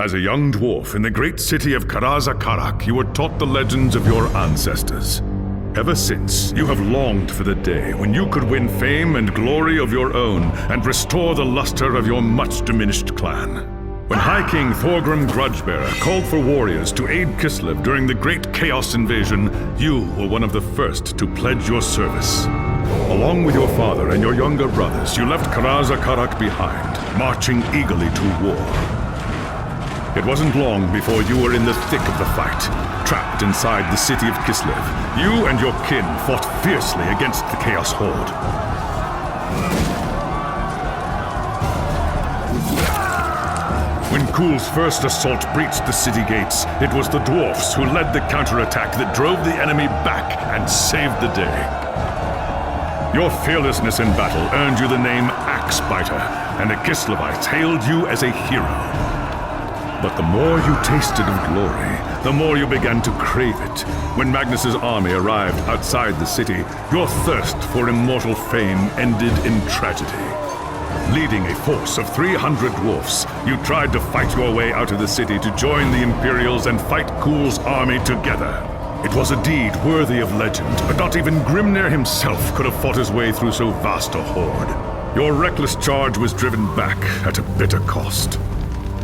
As a young dwarf in the great city of Karazakarak, you were taught the legends of your ancestors. Ever since, you have longed for the day when you could win fame and glory of your own and restore the luster of your much-diminished clan. When High King Thorgrim Grudgebearer called for warriors to aid Kislev during the Great Chaos Invasion, you were one of the first to pledge your service. Along with your father and your younger brothers, you left Karazakarak behind, marching eagerly to war. It wasn't long before you were in the thick of the fight. Trapped inside the city of Kislev, you and your kin fought fiercely against the Chaos Horde. When Kul's first assault breached the city gates, it was the dwarfs who led the counterattack that drove the enemy back and saved the day. Your fearlessness in battle earned you the name Axebiter, and the Kislevites hailed you as a hero. But the more you tasted of glory, the more you began to crave it. When Magnus's army arrived outside the city, your thirst for immortal fame ended in tragedy. Leading a force of 300 dwarfs, you tried to fight your way out of the city to join the Imperials and fight Kul's army together. It was a deed worthy of legend, but not even Grimnir himself could have fought his way through so vast a horde. Your reckless charge was driven back at a bitter cost.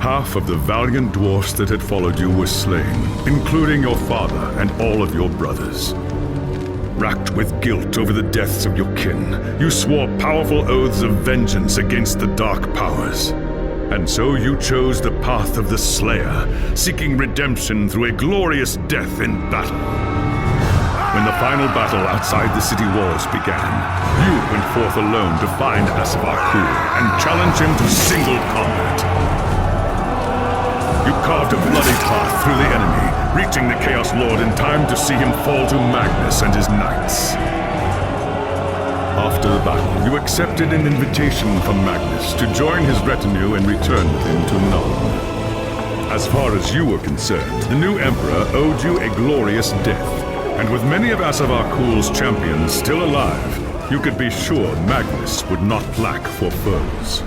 Half of the valiant dwarfs that had followed you were slain, including your father and all of your brothers. Racked with guilt over the deaths of your kin, you swore powerful oaths of vengeance against the dark powers. And so you chose the path of the Slayer, seeking redemption through a glorious death in battle. When the final battle outside the city walls began, you went forth alone to find Asavar Kul and challenge him to single combat. You carved a bloody path through the enemy, reaching the Chaos Lord in time to see him fall to Magnus and his knights. After the battle, you accepted an invitation from Magnus to join his retinue and return with him to Nuln. As far as you were concerned, the new Emperor owed you a glorious death, and with many of Asavar Kul's champions still alive, you could be sure Magnus would not lack for foes.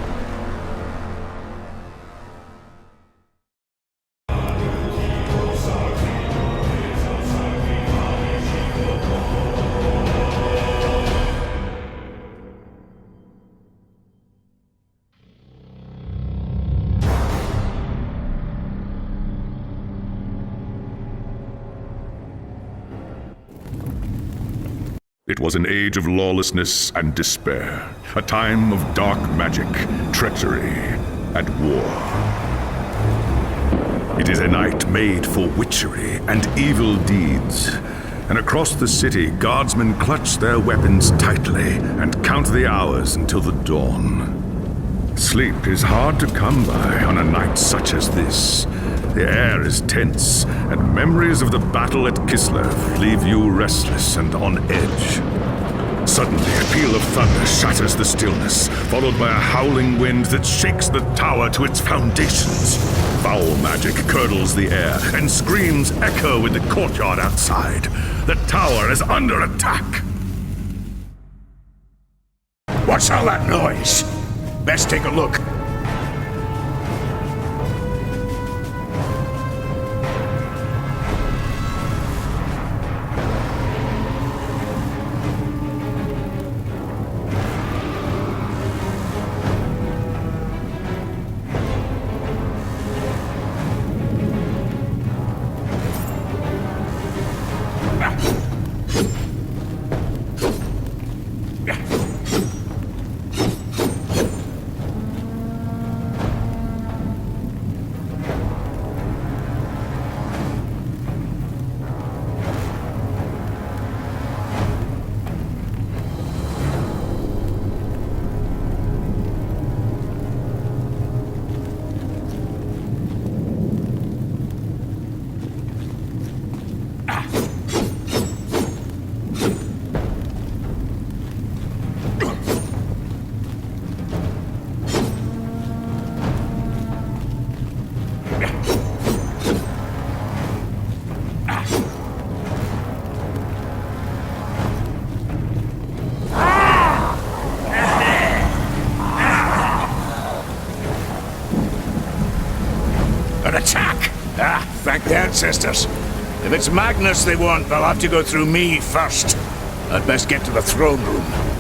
It was an age of lawlessness and despair, a time of dark magic, treachery, and war. It is a night made for witchery and evil deeds, and across the city, guardsmen clutch their weapons tightly and count the hours until the dawn. Sleep is hard to come by on a night such as this. The air is tense, and memories of the battle at Kislev leave you restless and on edge. Suddenly, a peal of thunder shatters the stillness, followed by a howling wind that shakes the tower to its foundations. Foul magic curdles the air, and screams echo in the courtyard outside. The tower is under attack! What's all that noise? Best take a look. ancestors. If it's Magnus they want, they'll have to go through me first. I'd best get to the throne room.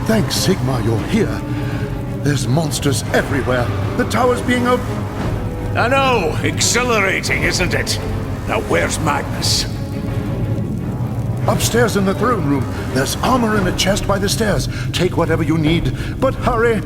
Thanks, Sigmar, you're here. There's monsters everywhere. The tower's being I know, exhilarating, isn't it? Now where's Magnus? upstairs in the throne room. There's armor in a chest by the stairs. Take whatever you need, but hurry.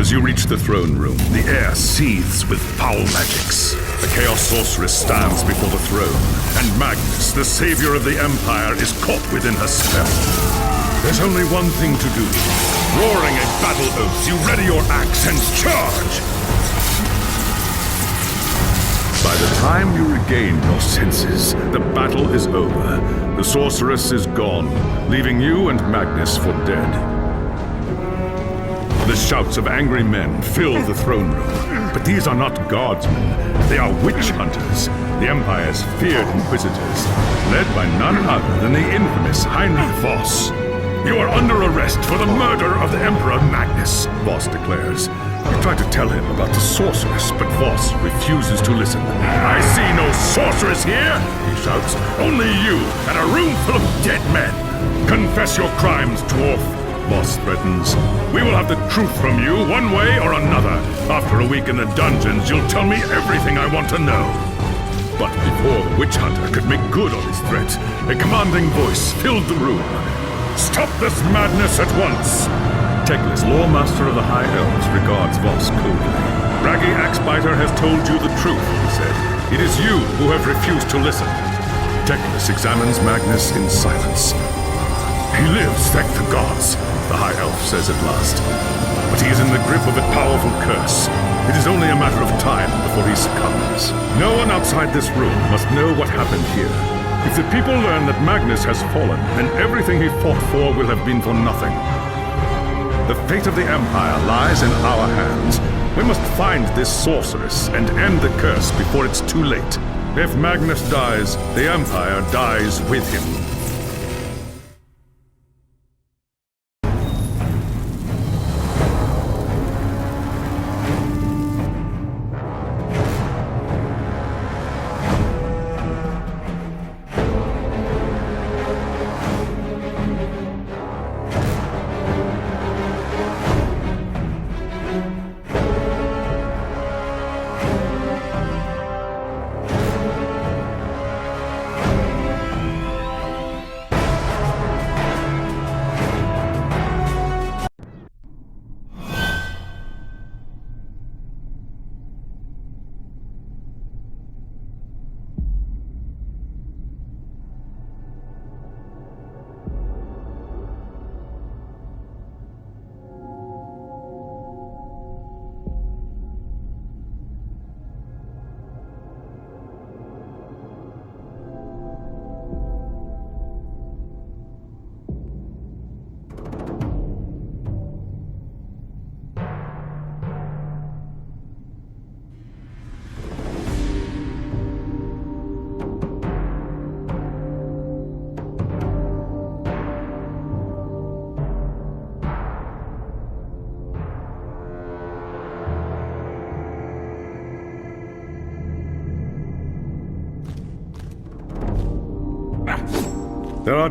As you reach the throne room, the air seethes with foul magics. The Chaos Sorceress stands before the throne, and Magnus, the savior of the Empire, is caught within her spell. There's only one thing to do. Roaring a battle oath, you ready your axe and charge! By the time you regain your senses, the battle is over. The sorceress is gone, leaving you and Magnus for dead. The shouts of angry men fill the throne room, but these are not guardsmen. They are witch hunters, the Empire's feared inquisitors, led by none other than the infamous Heinrich Voss. You are under arrest for the murder of the Emperor Magnus, Voss declares. You try to tell him about the sorceress, but Voss refuses to listen. I see no sorceress here, he shouts. Only you and a room full of dead men. Confess your crimes, dwarf, Voss threatens. We will have the truth from you one way or another. After a week in the dungeons, you'll tell me everything I want to know. But before the witch hunter could make good on his threat, a commanding voice filled the room. Stop this madness at once! Teclis, Lawmaster of the High Elves, regards Voss coldly. Raggy Axebiter has told you the truth, he said. It is you who have refused to listen. Teclis examines Magnus in silence. He lives, thank the gods, the High Elf says at last. But he is in the grip of a powerful curse. It is only a matter of time before he succumbs. No one outside this room must know what happened here. If the people learn that Magnus has fallen, then everything he fought for will have been for nothing. The fate of the Empire lies in our hands. We must find this sorceress and end the curse before it's too late. If Magnus dies, the Empire dies with him.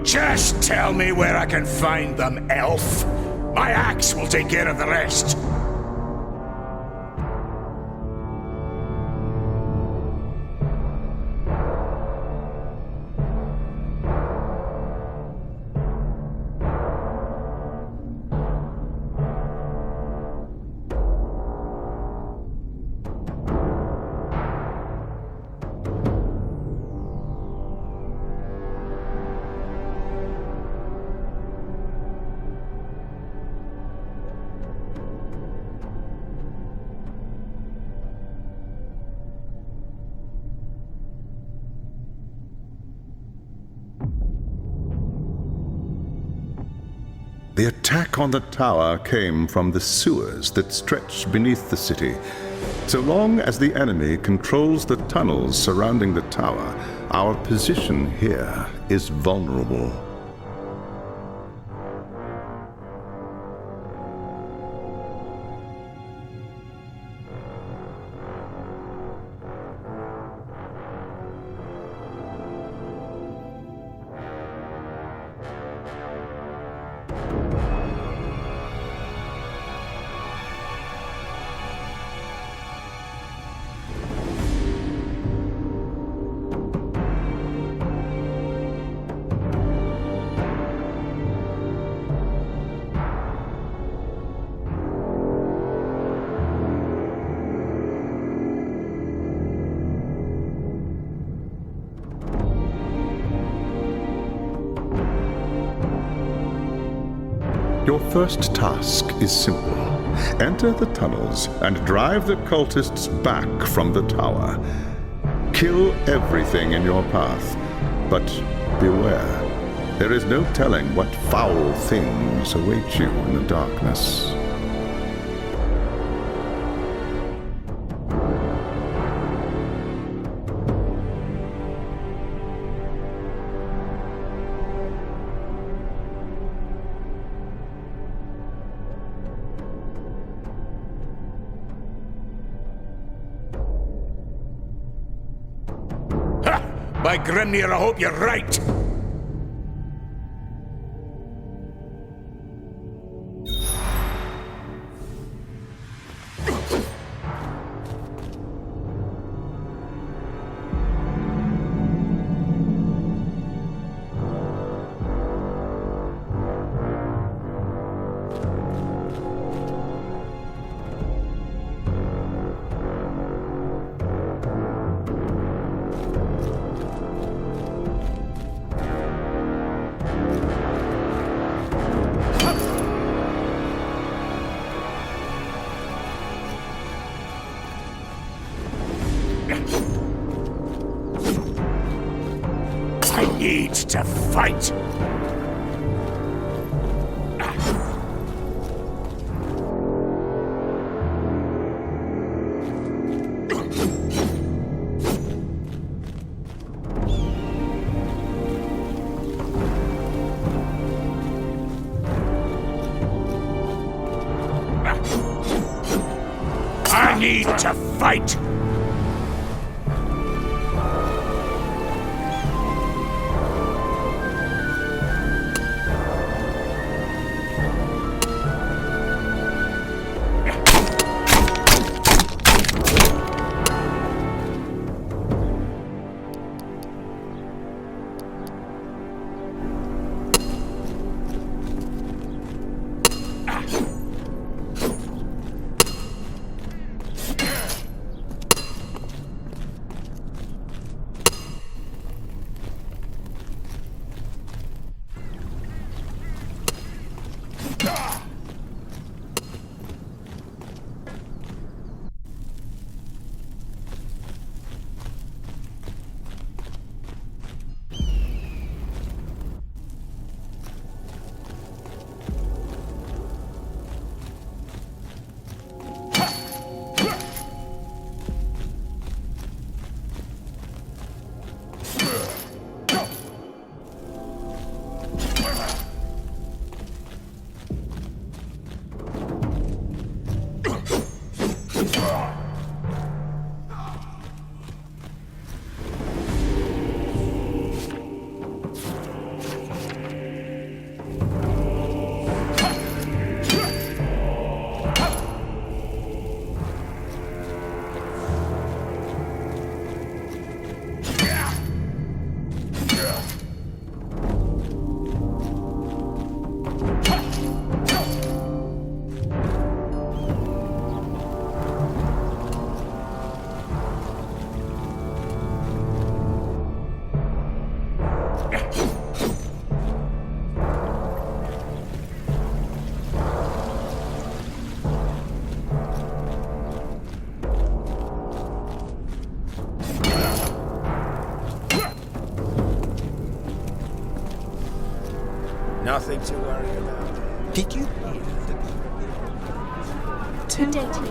Just tell me where I can find them, elf. My axe will take care of the rest. The attack on the tower came from the sewers that stretch beneath the city. So long as the enemy controls the tunnels surrounding the tower, our position here is vulnerable. Your first task is simple. Enter the tunnels and drive the cultists back from the tower. Kill everything in your path, but beware. There is no telling what foul things await you in the darkness. By Grimnir, I hope you're right! I need to fight! I need to fight! Nothing to worry about. Did you hear the... Too dated.